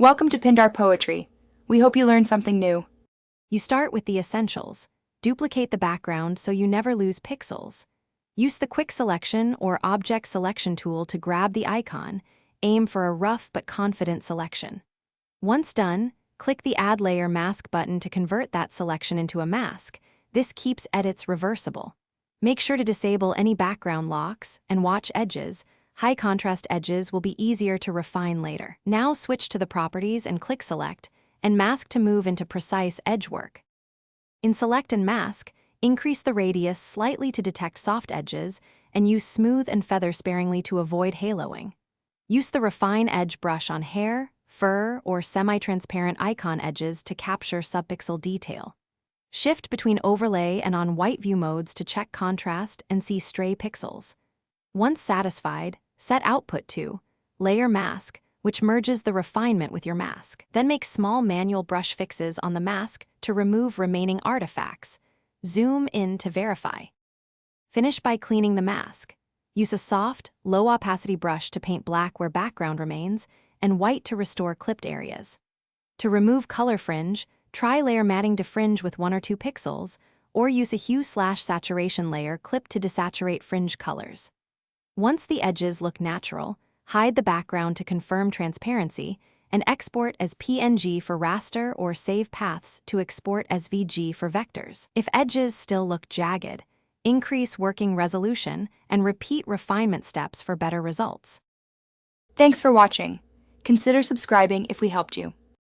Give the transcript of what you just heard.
Welcome to Pindar Poetry. We hope you learned something new. You start with the essentials. Duplicate the background so you never lose pixels. Use the Quick Selection or Object Selection tool to grab the icon. Aim for a rough but confident selection. Once done, click the Add Layer Mask button to convert that selection into a mask. This keeps edits reversible. Make sure to disable any background locks and watch edges. High contrast edges will be easier to refine later. Now switch to the properties and click Select, and mask to move into precise edge work. In Select and Mask, increase the radius slightly to detect soft edges, and use Smooth and Feather sparingly to avoid haloing. Use the Refine Edge brush on hair, fur, or semi-transparent icon edges to capture subpixel detail. Shift between Overlay and on White View modes to check contrast and see stray pixels. Once satisfied, set Output to Layer Mask, which merges the refinement with your mask. Then make small manual brush fixes on the mask to remove remaining artifacts. Zoom in to verify. Finish by cleaning the mask. Use a soft, low-opacity brush to paint black where background remains, and white to restore clipped areas. To remove color fringe, try layer matting to fringe with 1 or 2 pixels, or use a hue/saturation layer clip to desaturate fringe colors. Once the edges look natural, hide the background to confirm transparency, and export as PNG for raster or save paths to export as VG for vectors. If edges still look jagged, increase working resolution and repeat refinement steps for better results. Thanks for watching. Consider subscribing if we helped you.